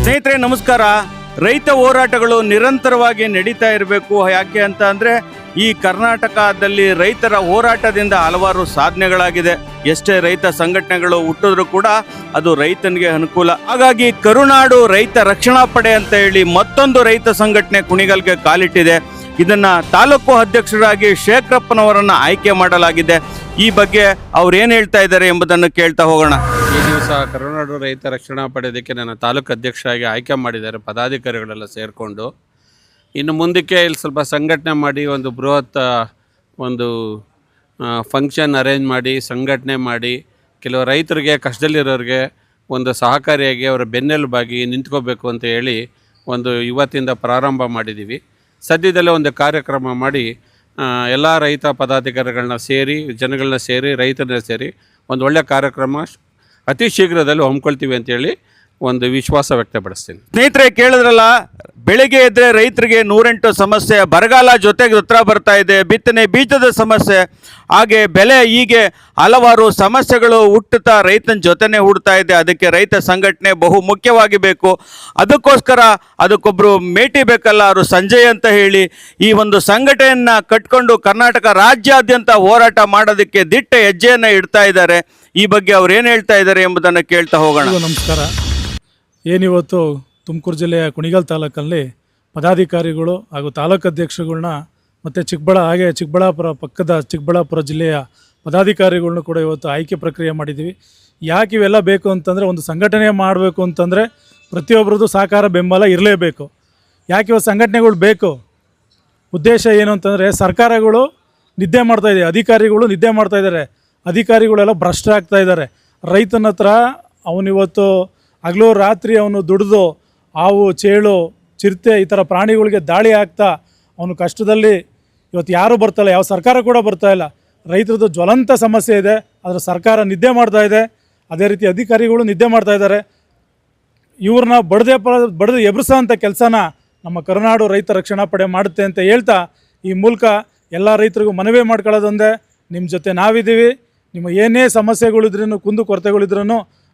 ಸ್ನೇಹಿತರೆ ನಮಸ್ಕಾರ. ರೈತ ಹೋರಾಟಗಳು ನಿರಂತರವಾಗಿ ನಡೀತಾ ಇರಬೇಕು. ಯಾಕೆ ಅಂತ ಅಂದರೆ ಈ ಕರ್ನಾಟಕದಲ್ಲಿ ರೈತರ ಹೋರಾಟದಿಂದ ಹಲವಾರು ಸಾಧನೆಗಳಾಗಿದೆ. ಎಷ್ಟೇ ರೈತ ಸಂಘಟನೆಗಳು ಹುಟ್ಟಿದ್ರೂ ಕೂಡ ಅದು ರೈತನಿಗೆ ಅನುಕೂಲ. ಹಾಗಾಗಿ ಕರುನಾಡು ರೈತ ರಕ್ಷಣಾ ಪಡೆ ಅಂತ ಹೇಳಿ ಮತ್ತೊಂದು ರೈತ ಸಂಘಟನೆ ಕುಣಿಗಲ್ಗೆ ಕಾಲಿಟ್ಟಿದೆ. ಇದನ್ನು ತಾಲೂಕು ಅಧ್ಯಕ್ಷರಾಗಿ ಶೇಖರಪ್ಪನವರನ್ನು ಆಯ್ಕೆ ಮಾಡಲಾಗಿದೆ. ಈ ಬಗ್ಗೆ ಅವ್ರು ಏನು ಹೇಳ್ತಾ ಇದ್ದಾರೆ ಎಂಬುದನ್ನು ಕೇಳ್ತಾ ಹೋಗೋಣ. ಈ ದಿವಸ ಕರುನಾಡು ರೈತ ರಕ್ಷಣಾ ಪಡೆಯೋದಕ್ಕೆ ನನ್ನ ತಾಲೂಕು ಅಧ್ಯಕ್ಷರಾಗಿ ಆಯ್ಕೆ ಮಾಡಿದ್ದಾರೆ ಪದಾಧಿಕಾರಿಗಳೆಲ್ಲ ಸೇರಿಕೊಂಡು. ಇನ್ನು ಮುಂದಕ್ಕೆ ಇಲ್ಲಿ ಸ್ವಲ್ಪ ಸಂಘಟನೆ ಮಾಡಿ ಒಂದು ಬೃಹತ್ ಒಂದು ಫಂಕ್ಷನ್ ಅರೇಂಜ್ ಮಾಡಿ ಸಂಘಟನೆ ಮಾಡಿ ಕೆಲವು ರೈತರಿಗೆ ಕಷ್ಟದಲ್ಲಿರೋರಿಗೆ ಒಂದು ಸಹಕಾರಿಯಾಗಿ ಅವರ ಬೆನ್ನೆಲುಬಾಗಿ ನಿಂತ್ಕೋಬೇಕು ಅಂತ ಹೇಳಿ ಒಂದು ಇವತ್ತಿಂದ ಪ್ರಾರಂಭ ಮಾಡಿದ್ದೀವಿ. ಸದ್ಯದಲ್ಲೇ ಒಂದು ಕಾರ್ಯಕ್ರಮ ಮಾಡಿ ಎಲ್ಲ ರೈತ ಪದಾಧಿಕಾರಿಗಳನ್ನ ಸೇರಿ ಜನಗಳನ್ನ ಸೇರಿ ರೈತರನ್ನ ಸೇರಿ ಒಂದು ಒಳ್ಳೆಯ ಕಾರ್ಯಕ್ರಮ ಅತಿ ಶೀಘ್ರದಲ್ಲಿ ಹಮ್ಮಿಕೊಳ್ತೀವಿ ಅಂತೇಳಿ ಒಂದು ವಿಶ್ವಾಸ ವ್ಯಕ್ತಪಡಿಸ್ತೀನಿ. ಸ್ನೇಹಿತರೆ ಕೇಳಿದ್ರಲ್ಲ, ಬೆಳಿಗ್ಗೆ ಎದ್ರೆ ರೈತರಿಗೆ 108 ಸಮಸ್ಯೆ, ಬರಗಾಲ ಜೊತೆಗೆ ಹತ್ರ ಬರ್ತಾ ಇದೆ, ಬಿತ್ತನೆ ಬೀಜದ ಸಮಸ್ಯೆ, ಹಾಗೆ ಬೆಲೆ, ಹೀಗೆ ಹಲವಾರು ಸಮಸ್ಯೆಗಳು ಹುಟ್ಟುತ್ತಾ ರೈತನ ಜೊತೆನೇ ಹುಡ್ತಾ ಇದೆ. ಅದಕ್ಕೆ ರೈತ ಸಂಘಟನೆ ಬಹು ಮುಖ್ಯವಾಗಿ ಬೇಕು. ಅದಕ್ಕೋಸ್ಕರ ಅದಕ್ಕೊಬ್ಬರು ಮೇಟಿ ಬೇಕಲ್ಲ, ಅವರು ಸಂಜಯ್ ಅಂತ ಹೇಳಿ ಈ ಒಂದು ಸಂಘಟನೆಯನ್ನು ಕಟ್ಕೊಂಡು ಕರ್ನಾಟಕ ರಾಜ್ಯಾದ್ಯಂತ ಹೋರಾಟ ಮಾಡೋದಕ್ಕೆ ದಿಟ್ಟ ಹೆಜ್ಜೆಯನ್ನು ಇಡ್ತಾ ಇದ್ದಾರೆ. ಈ ಬಗ್ಗೆ ಅವ್ರು ಏನು ಹೇಳ್ತಾ ಇದ್ದಾರೆ ಎಂಬುದನ್ನು ಕೇಳ್ತಾ ಹೋಗೋಣ. ನಮಸ್ಕಾರ. ಏನಿವತ್ತು ತುಮಕೂರು ಜಿಲ್ಲೆಯ ಕುಣಿಗಲ್ ತಾಲೂಕಲ್ಲಿ ಪದಾಧಿಕಾರಿಗಳು ಹಾಗೂ ತಾಲೂಕು ಅಧ್ಯಕ್ಷಗಳನ್ನ ಮತ್ತು ಚಿಕ್ಕಬಳ್ಳಾಪುರ ಪಕ್ಕದ ಚಿಕ್ಕಬಳ್ಳಾಪುರ ಜಿಲ್ಲೆಯ ಪದಾಧಿಕಾರಿಗಳನ್ನ ಕೂಡ ಇವತ್ತು ಆಯ್ಕೆ ಪ್ರಕ್ರಿಯೆ ಮಾಡಿದ್ದೀವಿ. ಯಾಕೆ ಇವೆಲ್ಲ ಬೇಕು ಅಂತಂದರೆ, ಒಂದು ಸಂಘಟನೆ ಮಾಡಬೇಕು ಅಂತಂದರೆ ಪ್ರತಿಯೊಬ್ಬರದ್ದು ಸಹಕಾರ ಬೆಂಬಲ ಇರಲೇಬೇಕು. ಯಾಕೆ ಇವತ್ತು ಸಂಘಟನೆಗಳು ಬೇಕು? ಉದ್ದೇಶ ಏನು ಅಂತಂದರೆ, ಸರ್ಕಾರಗಳು ನಿದ್ದೆ ಮಾಡ್ತಾಯಿದೆ, ಅಧಿಕಾರಿಗಳು ನಿದ್ದೆ ಮಾಡ್ತಾಯಿದ್ದಾರೆ, ಅಧಿಕಾರಿಗಳೆಲ್ಲ ಭ್ರಷ್ಟರಾಗ್ತಾ ಇದ್ದಾರೆ. ರೈತನ ಹತ್ರ ಅವನಿವತ್ತು ಹಗಲು ರಾತ್ರಿ ಅವನು ದುಡಿದು ಹಾವು, ಚೇಳು, ಚಿರತೆ ಈ ಥರ ಪ್ರಾಣಿಗಳಿಗೆ ದಾಳಿ ಆಗ್ತಾ ಅವನು ಕಷ್ಟದಲ್ಲಿ ಇವತ್ತು ಯಾರೂ ಬರ್ತಾಯಿಲ್ಲ, ಯಾವ ಸರ್ಕಾರ ಕೂಡ ಬರ್ತಾಯಿಲ್ಲ. ರೈತರದ್ದು ಜ್ವಲಂತ ಸಮಸ್ಯೆ ಇದೆ, ಅದರ ಸರ್ಕಾರ ನಿದ್ದೆ ಮಾಡ್ತಾ ಇದೆ, ಅದೇ ರೀತಿ ಅಧಿಕಾರಿಗಳು ನಿದ್ದೆ ಮಾಡ್ತಾ ಇದ್ದಾರೆ. ಇವ್ರನ್ನ ಬಡ್ದು ಎಬ್ರಿಸೋಂಥ ಕೆಲಸನ ನಮ್ಮ ಕರುನಾಡು ರೈತ ರಕ್ಷಣಾ ಪಡೆ ಮಾಡುತ್ತೆ ಅಂತ ಹೇಳ್ತಾ, ಈ ಮೂಲಕ ಎಲ್ಲ ರೈತರಿಗೂ ಮನವಿ ಮಾಡ್ಕೊಳ್ಳೋದೊಂದೇ, ನಿಮ್ಮ ಜೊತೆ ನಾವಿದ್ದೀವಿ. ನಿಮ್ಮ ಏನೇ ಸಮಸ್ಯೆಗಳಿದ್ರೂ, ಕುಂದು ಕೊರತೆಗಳಿದ್ರೂ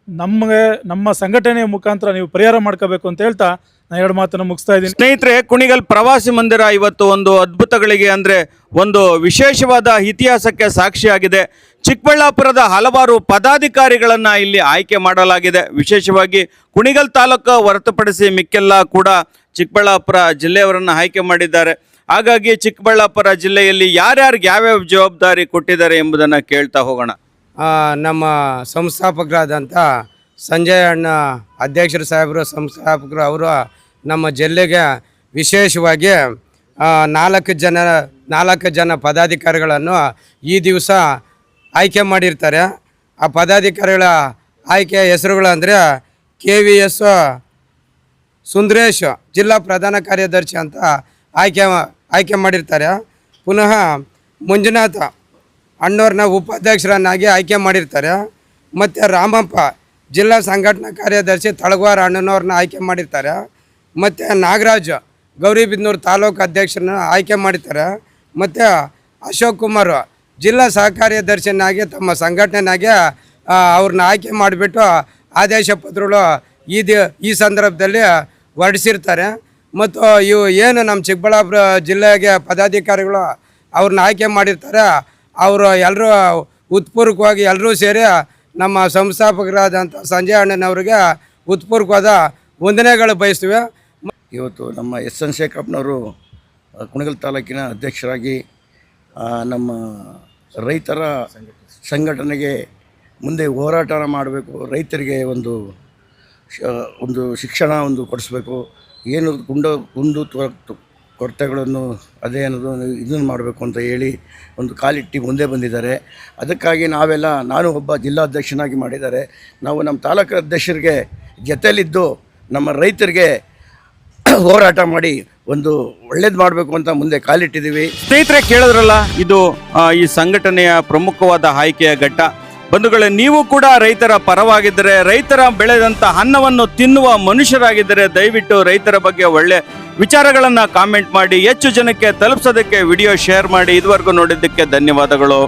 ನಮ್ಮ ಸಂಘಟನೆಯ ಮುಖಾಂತರ ನೀವು ಪರಿಹಾರ ಮಾಡ್ಕೋಬೇಕು ಅಂತ ಹೇಳ್ತಾ ನಾನು 2 ಮಾತನ್ನು ಮುಗಿಸ್ತಾ ಇದ್ದೀನಿ. ಸ್ನೇಹಿತರೆ, ಕುಣಿಗಲ್ ಪ್ರವಾಸಿ ಮಂದಿರ ಇವತ್ತು ಒಂದು ಅದ್ಭುತಗಳಿಗೆ ಅಂದರೆ ಒಂದು ವಿಶೇಷವಾದ ಇತಿಹಾಸಕ್ಕೆ ಸಾಕ್ಷಿಯಾಗಿದೆ. ಚಿಕ್ಕಬಳ್ಳಾಪುರದ ಹಲವಾರು ಪದಾಧಿಕಾರಿಗಳನ್ನು ಇಲ್ಲಿ ಆಯ್ಕೆ ಮಾಡಲಾಗಿದೆ. ವಿಶೇಷವಾಗಿ ಕುಣಿಗಲ್ ತಾಲೂಕು ಹೊರತುಪಡಿಸಿ ಮಿಕ್ಕೆಲ್ಲ ಕೂಡ ಚಿಕ್ಕಬಳ್ಳಾಪುರ ಜಿಲ್ಲೆಯವರನ್ನು ಆಯ್ಕೆ ಮಾಡಿದ್ದಾರೆ. ಹಾಗಾಗಿ ಚಿಕ್ಕಬಳ್ಳಾಪುರ ಜಿಲ್ಲೆಯಲ್ಲಿ ಯಾರ್ಯಾರಿಗೆ ಯಾವ್ಯಾವ ಜವಾಬ್ದಾರಿ ಕೊಟ್ಟಿದ್ದಾರೆ ಎಂಬುದನ್ನು ಕೇಳ್ತಾ ಹೋಗೋಣ. ನಮ್ಮ ಸಂಸ್ಥಾಪಕರಾದಂಥ ಸಂಜಯ್ ಅಣ್ಣ ಅಧ್ಯಕ್ಷರು ಸಾಹೇಬರು, ಸಂಸ್ಥಾಪಕರು ಅವರು ನಮ್ಮ ಜಿಲ್ಲೆಗೆ ವಿಶೇಷವಾಗಿ 4 ಜನ ಪದಾಧಿಕಾರಿಗಳನ್ನು ಈ ದಿವಸ ಆಯ್ಕೆ ಮಾಡಿರ್ತಾರೆ. ಆ ಪದಾಧಿಕಾರಿಗಳ ಆಯ್ಕೆ ಹೆಸರುಗಳು ಅಂದರೆ KVS ಸುಂದರೇಶ್ ಜಿಲ್ಲಾ ಪ್ರಧಾನ ಕಾರ್ಯದರ್ಶಿ ಅಂತ ಆಯ್ಕೆ ಮಾಡಿರ್ತಾರೆ. ಪುನಃ ಮಂಜುನಾಥ ಅಣ್ಣವ್ರನ್ನ ಉಪಾಧ್ಯಕ್ಷರನ್ನಾಗಿ ಆಯ್ಕೆ ಮಾಡಿರ್ತಾರೆ. ಮತ್ತು ರಾಮಪ್ಪ ಜಿಲ್ಲಾ ಸಂಘಟನಾ ಕಾರ್ಯದರ್ಶಿ ತಳಗವಾರ ಅಣ್ಣನವ್ರನ್ನ ಆಯ್ಕೆ ಮಾಡಿರ್ತಾರೆ. ಮತ್ತು ನಾಗರಾಜ್ ಗೌರಿಬಿದನೂರು ತಾಲೂಕು ಅಧ್ಯಕ್ಷರನ್ನ ಆಯ್ಕೆ ಮಾಡಿರ್ತಾರೆ. ಮತ್ತು ಅಶೋಕ್ ಕುಮಾರ್ ಜಿಲ್ಲಾ ಸಹಕಾರ್ಯದರ್ಶಿಯನ್ನಾಗಿ ತಮ್ಮ ಸಂಘಟನೆಯಾಗೆ ಅವ್ರನ್ನ ಆಯ್ಕೆ ಮಾಡಿಬಿಟ್ಟು ಆದೇಶ ಪತ್ರಗಳು ಈ ಸಂದರ್ಭದಲ್ಲಿ ಹೊರಡಿಸಿರ್ತಾರೆ. ಮತ್ತು ಇವು ಏನು ನಮ್ಮ ಚಿಕ್ಕಬಳ್ಳಾಪುರ ಜಿಲ್ಲೆಗೆ ಪದಾಧಿಕಾರಿಗಳು ಅವ್ರನ್ನ ಆಯ್ಕೆ ಮಾಡಿರ್ತಾರೆ, ಅವರು ಎಲ್ಲರೂ ಉತ್ಪೂರ್ವಕವಾಗಿ ಎಲ್ಲರೂ ಸೇರಿ ನಮ್ಮ ಸಂಸ್ಥಾಪಕರಾದಂಥ ಸಂಜಯ್ ಅಣ್ಣನವ್ರಿಗೆ ಉತ್ಪೂರ್ವಕವಾದ ವಂದನೆಗಳು ಬಯಸ್ತೇವೆ. ಇವತ್ತು ನಮ್ಮ SN ಶೇಖರಪ್ಪನವರು ಕುಣಿಗಲ್ ತಾಲೂಕಿನ ಅಧ್ಯಕ್ಷರಾಗಿ ನಮ್ಮ ರೈತರ ಸಂಘಟನೆಗೆ ಮುಂದೆ ಹೋರಾಟ ಮಾಡಬೇಕು, ರೈತರಿಗೆ ಒಂದು ಶಿಕ್ಷಣ ಕೊಡಿಸ್ಬೇಕು, ಏನು ಕುಂದು ಕೊರತೆಗಳನ್ನು ಅದೇ ಅನ್ನೋದು ಇದನ್ನು ಮಾಡಬೇಕು ಅಂತ ಹೇಳಿ ಒಂದು ಕಾಲಿಟ್ಟು ಮುಂದೆ ಬಂದಿದ್ದಾರೆ. ಅದಕ್ಕಾಗಿ ನಾನು ಒಬ್ಬ ಜಿಲ್ಲಾಧ್ಯಕ್ಷನಾಗಿ ಮಾಡಿದ್ದಾರೆ. ನಾವು ನಮ್ಮ ತಾಲೂಕು ಅಧ್ಯಕ್ಷರಿಗೆ ಜೊತೆಯಲ್ಲಿದ್ದು ನಮ್ಮ ರೈತರಿಗೆ ಹೋರಾಟ ಮಾಡಿ ಒಂದು ಒಳ್ಳೇದು ಮಾಡಬೇಕು ಅಂತ ಮುಂದೆ ಕಾಲಿಟ್ಟಿದ್ದೀವಿ. ಸ್ನೇಹಿತರೆ ಕೇಳಿದ್ರಲ್ಲ, ಇದು ಈ ಸಂಘಟನೆಯ ಪ್ರಮುಖವಾದ ಆಯ್ಕೆಯ ಘಟ್ಟ. ಬಂಧುಗಳೇ, ನೀವು ಕೂಡ ರೈತರ ಪರವಾಗಿದ್ದರೆ, ರೈತರ ಬೆಳೆದಂಥ ಅನ್ನವನ್ನು ತಿನ್ನುವ ಮನುಷ್ಯರಾಗಿದ್ದರೆ ದಯವಿಟ್ಟು ರೈತರ ಬಗ್ಗೆ ಒಳ್ಳೆ ವಿಚಾರಗಳನ್ನು ಕಾಮೆಂಟ್ ಮಾಡಿ ಹೆಚ್ಚು ಜನಕ್ಕೆ ತಲುಪಿಸೋದಕ್ಕೆ ವಿಡಿಯೋ ಶೇರ್ ಮಾಡಿ. ಇದುವರೆಗೂ ನೋಡಿದ್ದಕ್ಕೆ ಧನ್ಯವಾದಗಳು.